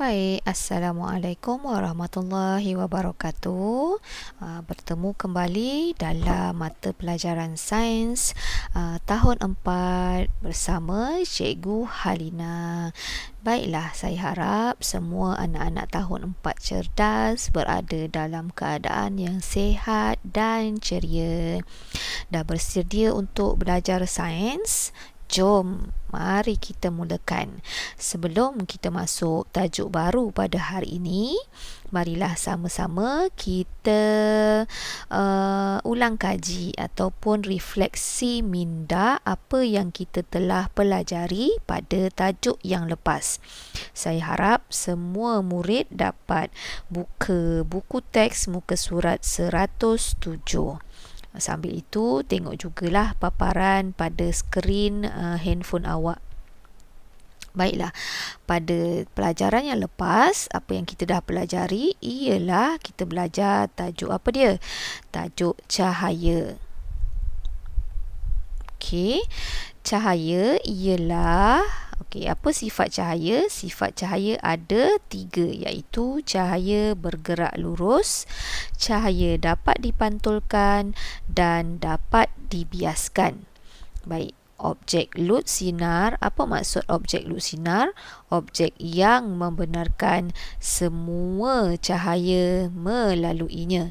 Baik, Assalamualaikum warahmatullahi wabarakatuh. Bertemu kembali dalam mata pelajaran sains tahun 4 bersama Cikgu Halina. Baiklah, saya harap semua anak-anak tahun 4 cerdas, berada dalam keadaan yang sihat dan ceria. Dah bersedia untuk belajar sains? Jom, mari kita mulakan. Sebelum kita masuk tajuk baru pada hari ini, marilah sama-sama kita ulang kaji ataupun refleksi minda apa yang kita telah pelajari pada tajuk yang lepas. Saya harap semua murid dapat buka buku teks muka surat 107. Sambil itu, tengok jugalah paparan pada skrin handphone awak. Baiklah, pada pelajaran yang lepas, apa yang kita dah pelajari ialah kita belajar tajuk apa dia? Tajuk cahaya. Okey, cahaya ialah apa sifat cahaya? Sifat cahaya ada 3, iaitu cahaya bergerak lurus, cahaya dapat dipantulkan dan dapat dibiaskan. Baik, objek lut sinar. Apa maksud objek lut sinar? Objek yang membenarkan semua cahaya melaluinya.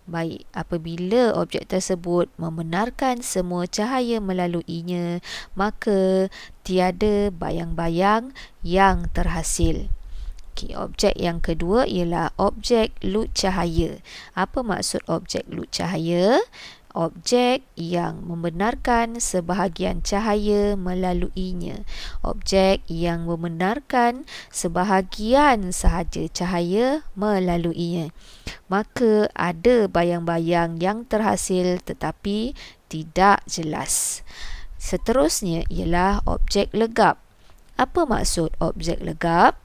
Baik, apabila objek tersebut membenarkan semua cahaya melaluinya, maka tiada bayang-bayang yang terhasil. Okey, objek yang kedua ialah objek lut cahaya. Apa maksud objek lut cahaya? Objek yang membenarkan sebahagian cahaya melaluinya. Objek yang membenarkan sebahagian sahaja cahaya melaluinya. Maka ada bayang-bayang yang terhasil tetapi tidak jelas. Seterusnya ialah objek legap. Apa maksud objek legap?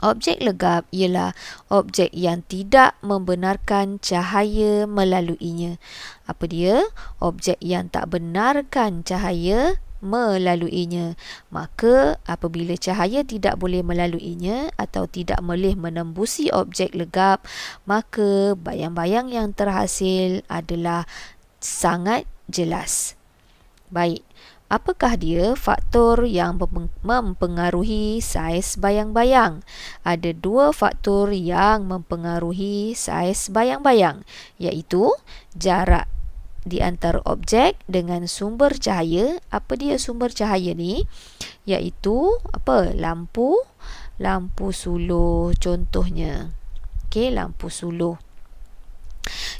Objek legap ialah objek yang tidak membenarkan cahaya melaluinya. Apa dia? Objek yang tak benarkan cahaya melaluinya. Maka apabila cahaya tidak boleh melaluinya atau tidak boleh menembusi objek legap, maka bayang-bayang yang terhasil adalah sangat jelas. Baik, apakah dia faktor yang mempengaruhi saiz bayang-bayang? Ada 2 faktor yang mempengaruhi saiz bayang-bayang, iaitu jarak di antara objek dengan sumber cahaya. Apa dia sumber cahaya ni? Iaitu lampu suluh contohnya. Okey, lampu suluh.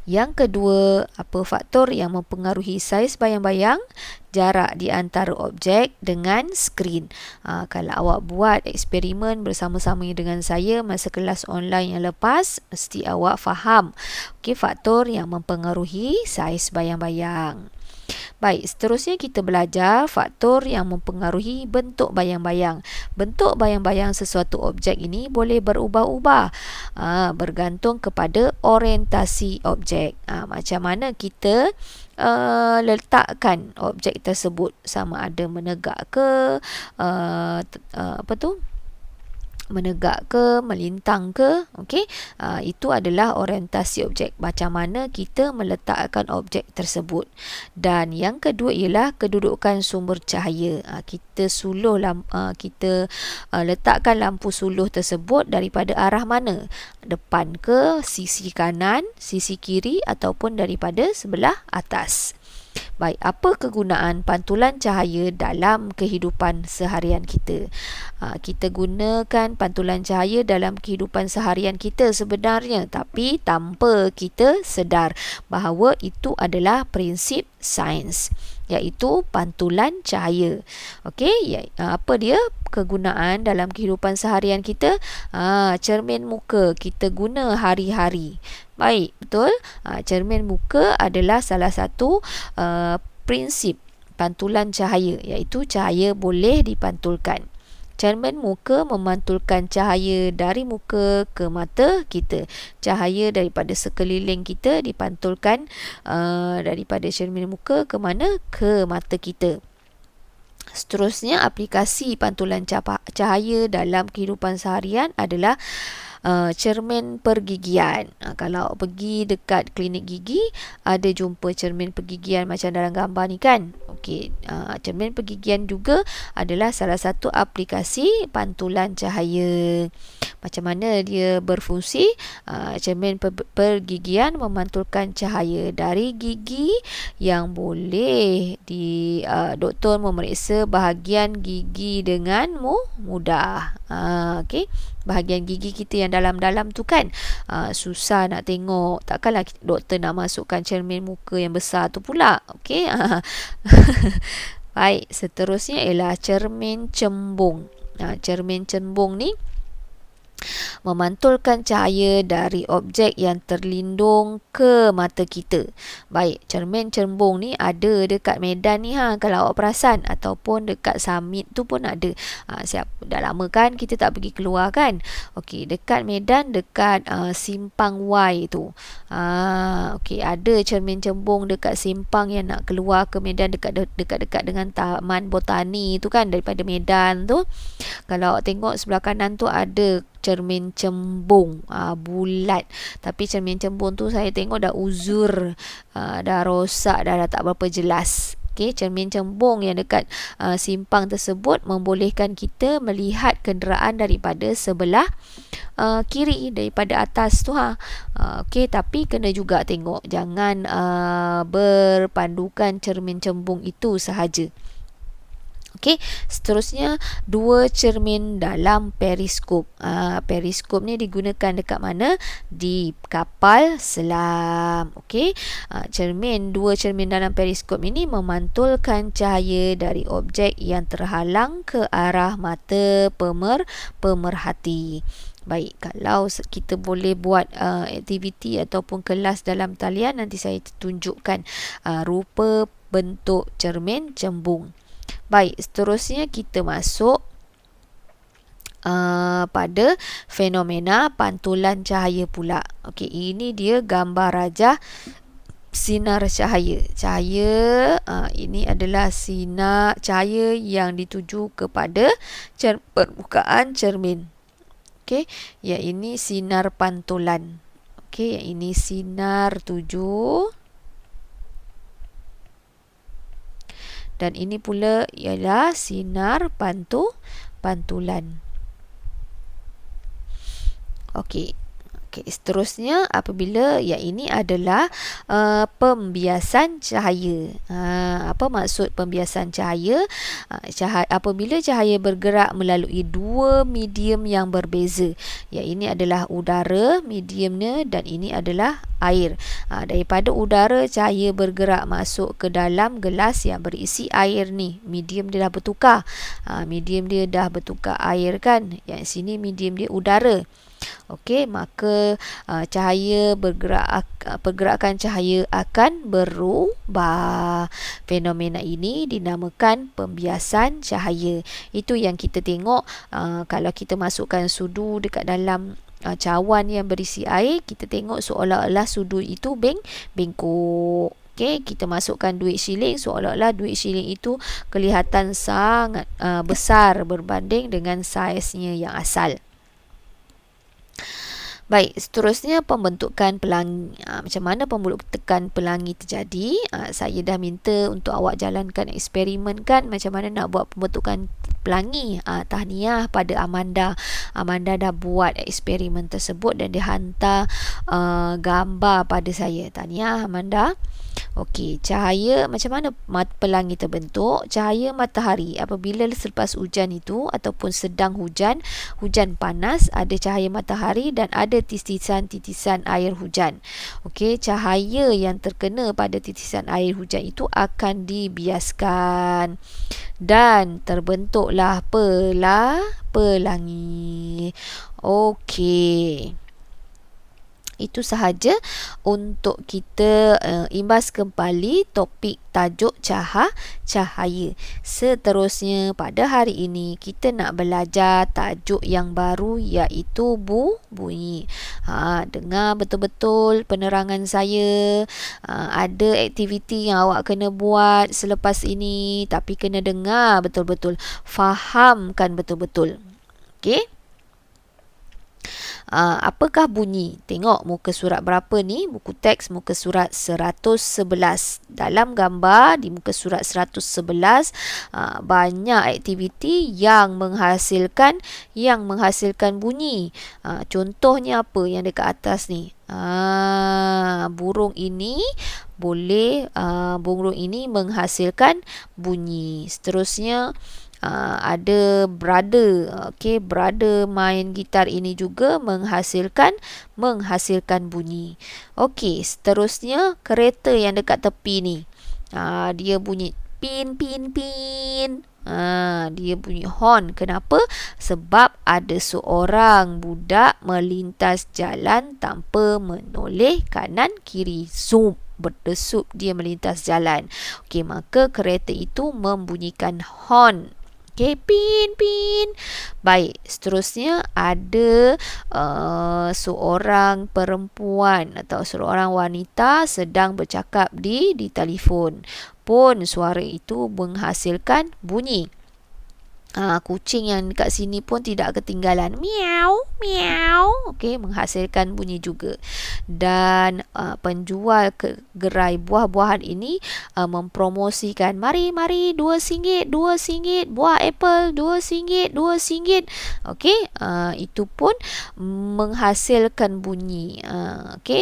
Yang kedua, apa faktor yang mempengaruhi saiz bayang-bayang? Jarak di antara objek dengan skrin. Kalau awak buat eksperimen bersama-sama dengan saya masa kelas online yang lepas, mesti awak faham faktor yang mempengaruhi saiz bayang-bayang. Baik, seterusnya kita belajar faktor yang mempengaruhi bentuk bayang-bayang. Bentuk bayang-bayang sesuatu objek ini boleh berubah-ubah bergantung kepada orientasi objek. Macam mana kita letakkan objek tersebut, sama ada menegak ke menegak ke, melintang ke. Okey, itu adalah orientasi objek, macam mana kita meletakkan objek tersebut. Dan yang kedua ialah kedudukan sumber cahaya. Kita letakkan lampu suluh tersebut daripada arah mana? Depan ke, sisi kanan, sisi kiri, ataupun daripada sebelah atas. Baik, apa kegunaan pantulan cahaya dalam kehidupan seharian kita? Kita gunakan pantulan cahaya dalam kehidupan seharian kita sebenarnya, tapi tanpa kita sedar bahawa itu adalah prinsip sains, iaitu pantulan cahaya. Okey, apa dia kegunaan dalam kehidupan seharian kita? Cermin muka kita guna hari-hari. Baik, betul. Cermin muka adalah salah satu prinsip pantulan cahaya, iaitu cahaya boleh dipantulkan. Cermin muka memantulkan cahaya dari muka ke mata kita. Cahaya daripada sekeliling kita dipantulkan daripada cermin muka ke mana? Ke mata kita. Seterusnya, aplikasi pantulan cahaya dalam kehidupan seharian adalah cermin pergigian. Kalau pergi dekat klinik gigi, ada jumpa cermin pergigian macam dalam gambar ni kan. Okey, cermin pergigian juga adalah salah satu aplikasi pantulan cahaya. Macam mana dia berfungsi? Cermin pergigian memantulkan cahaya dari gigi yang boleh doktor memeriksa bahagian gigi dengan mudah. Okey, bahagian gigi kita yang dalam-dalam tu kan, susah nak tengok. Takkanlah doktor nak masukkan cermin muka yang besar tu pula. Okey. Baik, seterusnya ialah cermin cembung. Cermin cembung ni memantulkan cahaya dari objek yang terlindung ke mata kita. Baik, cermin cembung ni ada dekat Medan ni kalau awak perasan, ataupun dekat Summit tu pun ada. Dah lama kan kita tak pergi keluar kan. Okey, dekat Medan, dekat Simpang Y tu. Okey, ada cermin cembung dekat simpang yang nak keluar ke Medan, dekat-dekat dengan Taman Botani tu kan, daripada Medan tu. Kalau awak tengok sebelah kanan tu ada cermin cembung bulat, tapi cermin cembung tu saya tengok dah uzur, dah rosak, dah tak berapa jelas. Okey, cermin cembung yang dekat simpang tersebut membolehkan kita melihat kenderaan daripada sebelah kiri, daripada atas tu Okey, tapi kena juga tengok, jangan berpandukan cermin cembung itu sahaja. Okey, seterusnya dua cermin dalam periskop. Periskop ni digunakan dekat mana? Di kapal selam. Okey, dua cermin dalam periskop ini memantulkan cahaya dari objek yang terhalang ke arah mata pemerhati. Baik, kalau kita boleh buat aktiviti ataupun kelas dalam talian, nanti saya tunjukkan rupa bentuk cermin cembung. Baik, seterusnya kita masuk pada fenomena pantulan cahaya pula. Okey, ini dia gambar rajah sinar cahaya. Ini adalah sinar cahaya yang dituju kepada permukaan cermin. Okey, yang ini sinar pantulan. Okey, yang ini sinar tuju. Dan ini pula ialah sinar pantulan. Okey. Seterusnya apabila yang ini adalah pembiasan cahaya. Apa maksud pembiasan cahaya? Apabila cahaya bergerak melalui dua medium yang berbeza. Yang ini adalah udara, mediumnya, dan ini adalah air. Daripada udara, cahaya bergerak masuk ke dalam gelas yang berisi air ni. Medium dia dah bertukar. Medium dia dah bertukar air kan. Yang sini medium dia udara. Okey, maka pergerakan cahaya akan berubah. Fenomena ini dinamakan pembiasan cahaya. Itu yang kita tengok kalau kita masukkan sudu dekat dalam cawan yang berisi air, kita tengok seolah-olah sudu itu bengkok. Okey, kita masukkan duit shilling, seolah-olah duit shilling itu kelihatan sangat besar berbanding dengan saiznya yang asal. Baik, seterusnya pembentukan pelangi. Macam mana pembentukan pelangi terjadi? Saya dah minta untuk awak jalankan eksperimen kan, macam mana nak buat pembentukan pelangi. Tahniah pada Amanda. Amanda dah buat eksperimen tersebut dan dia hantar gambar pada saya. Tahniah Amanda. Okey, cahaya, macam mana pelangi terbentuk? Cahaya matahari apabila selepas hujan itu ataupun sedang hujan panas, ada cahaya matahari dan ada titisan-titisan air hujan. Okey, cahaya yang terkena pada titisan air hujan itu akan dibiaskan dan terbentuklah pelangi. Okey. Itu sahaja untuk kita imbas kembali topik tajuk cahaya. Seterusnya pada hari ini kita nak belajar tajuk yang baru, iaitu bunyi. Dengar betul-betul penerangan saya. Ada aktiviti yang awak kena buat selepas ini, tapi kena dengar betul-betul, fahamkan betul-betul. Okey? Apakah bunyi? Tengok muka surat berapa ni? Buku teks muka surat 111. Dalam gambar di muka surat 111 banyak aktiviti yang menghasilkan bunyi. Contohnya apa yang dekat atas ni? Burung ini menghasilkan bunyi. Seterusnya ada brother. Brother main gitar ini juga menghasilkan bunyi. Seterusnya kereta yang dekat tepi ni. Dia bunyi pin pin pin. Dia bunyi horn. Kenapa? Sebab ada seorang budak melintas jalan tanpa menoleh kanan kiri. Zoom, berdesup dia melintas jalan. Maka kereta itu membunyikan horn. Pin, pin. Baik, seterusnya ada seorang perempuan atau seorang wanita sedang bercakap di telefon. Pun suara itu menghasilkan bunyi. Kucing yang dekat sini pun tidak ketinggalan. Miau, miau. Menghasilkan bunyi juga. Dan penjual gerai buah-buahan ini mempromosikan, mari RM2, RM2, buah apple RM2, RM2. Itu pun menghasilkan bunyi.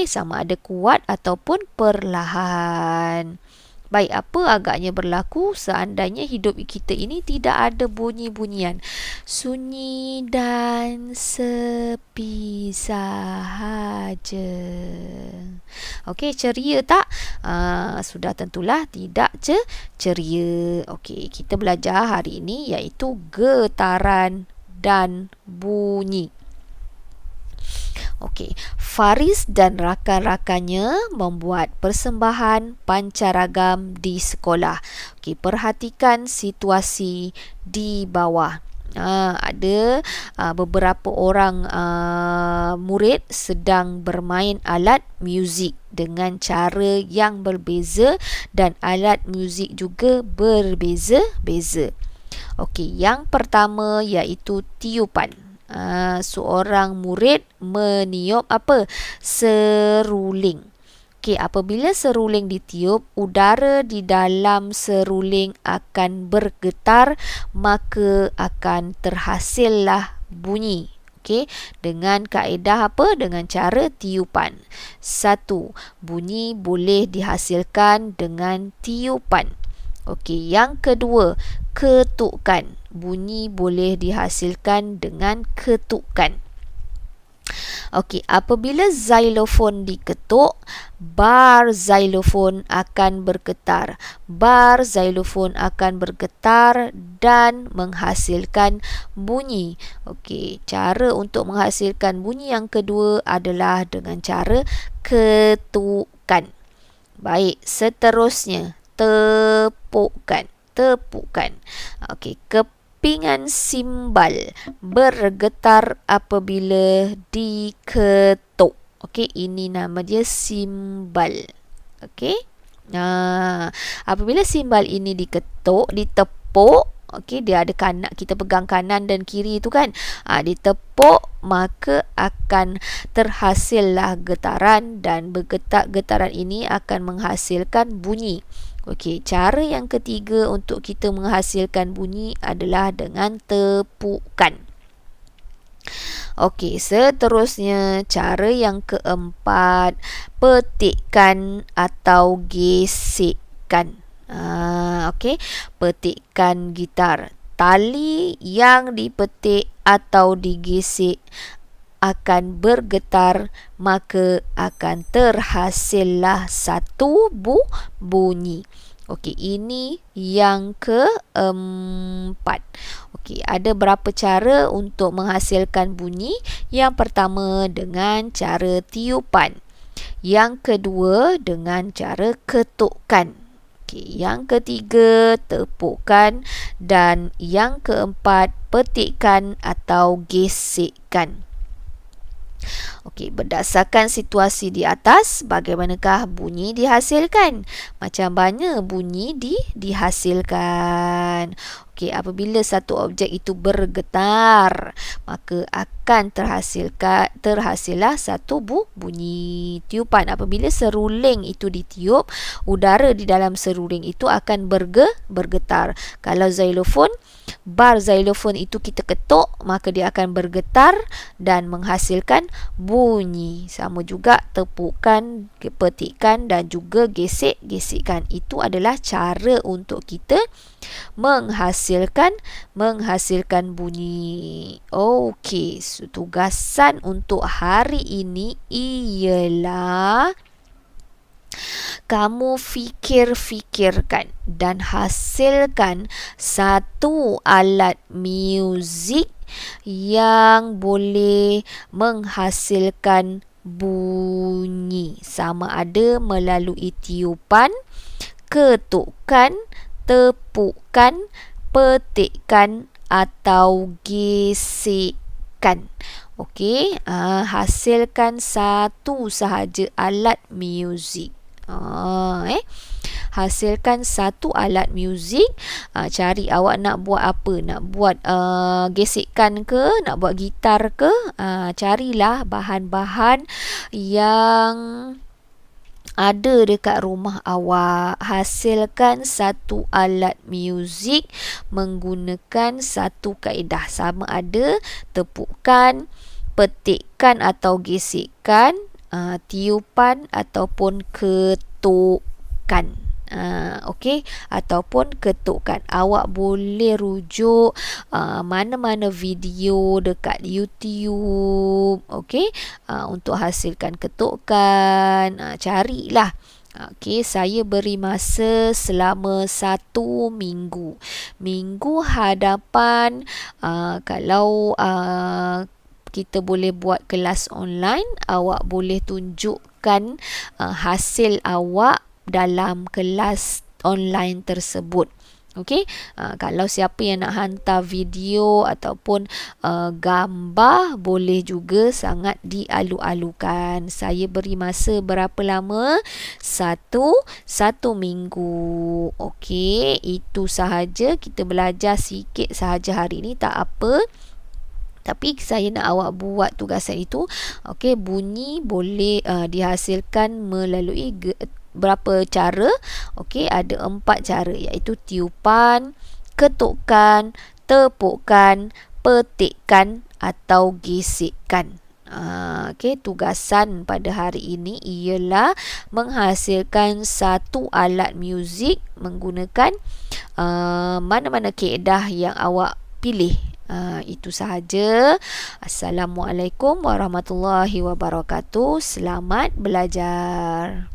Sama ada kuat ataupun perlahan. Baik, apa agaknya berlaku seandainya hidup kita ini tidak ada bunyi-bunyian? Sunyi dan sepi sahaja. Ceria tak? Sudah tentulah tidak ceria. Kita belajar hari ini iaitu getaran dan bunyi. Faris dan rakan-rakannya membuat persembahan pancaragam di sekolah. Perhatikan situasi di bawah. Ada beberapa orang murid sedang bermain alat muzik dengan cara yang berbeza dan alat muzik juga berbeza-beza. Yang pertama iaitu tiupan. Seorang murid meniup apa? Seruling. Apabila seruling ditiup, udara di dalam seruling akan bergetar, maka akan terhasillah bunyi. Dengan kaedah apa? Dengan cara tiupan. 1. Bunyi boleh dihasilkan dengan tiupan. Yang kedua, ketukan. Bunyi boleh dihasilkan dengan ketukan. Apabila xylofon diketuk, bar xylofon akan bergetar. Bar xylofon akan bergetar dan menghasilkan bunyi. Cara untuk menghasilkan bunyi yang kedua adalah dengan cara ketukan. Baik, seterusnya tepukan. Kepingan simbal bergetar apabila diketuk. Ini nama dia simbal. Apabila simbal ini ditepuk, dia ada kanan, kita pegang kanan dan kiri itu kan. Ditepuk, maka akan terhasillah getaran dan getaran ini akan menghasilkan bunyi. Cara yang ketiga untuk kita menghasilkan bunyi adalah dengan tepukan. Seterusnya cara yang keempat, petikkan atau gesekkan. Petikkan gitar. Tali yang dipetik atau digesek akan bergetar, maka akan terhasillah satu bunyi. Okey, ini yang keempat. Okey, ada berapa cara untuk menghasilkan bunyi? Yang pertama dengan cara tiupan. Yang kedua dengan cara ketukkan. Okey, yang ketiga tepukkan dan yang keempat petikkan atau gesekkan. Okey, berdasarkan situasi di atas, bagaimanakah bunyi dihasilkan? Macam mana bunyi dihasilkan? Okey, apabila satu objek itu bergetar, maka akan terhasillah satu bunyi tiupan. Apabila seruling itu ditiup, udara di dalam seruling itu akan bergetar. Kalau xylofon, bar xylofon itu kita ketuk, maka dia akan bergetar dan menghasilkan bunyi. Sama juga tepukan, petikkan dan juga gesekkan. Itu adalah cara untuk kita menghasilkan bunyi. Okey, tugasan untuk hari ini ialah kamu fikir-fikirkan dan hasilkan satu alat muzik yang boleh menghasilkan bunyi, sama ada melalui tiupan, ketukan, tepukan, petikkan atau gesekkan. Okey, hasilkan satu sahaja alat muzik. Hasilkan satu alat muzik. Cari awak nak buat apa, nak buat gesekkan ke, nak buat gitar ke, carilah bahan-bahan yang ada dekat rumah awak. Hasilkan satu alat muzik menggunakan satu kaedah, sama ada tepukan, petikkan atau gesekkan, tiupan ataupun ketukkan. Okey, ataupun ketukkan. Awak boleh rujuk mana-mana video dekat YouTube, okey, untuk hasilkan ketukan. Carilah. Okey, saya beri masa selama 1 minggu. Minggu hadapan, kalau kita boleh buat kelas online, awak boleh tunjukkan hasil awak dalam kelas online tersebut. Okey, kalau siapa yang nak hantar video ataupun gambar, boleh juga sangat dialu-alukan. Saya beri masa berapa lama? Satu minggu. Okey, itu sahaja. Kita belajar sikit sahaja hari ini, tak apa. Tapi saya nak awak buat tugasan itu. Okey, bunyi boleh dihasilkan melalui berapa cara? Okey, ada 4 cara, iaitu tiupan, ketukan, tepukan, petikkan atau gesekkan. Okey, tugasan pada hari ini ialah menghasilkan satu alat muzik menggunakan mana-mana kaedah yang awak pilih. Itu sahaja. Assalamualaikum warahmatullahi wabarakatuh. Selamat belajar.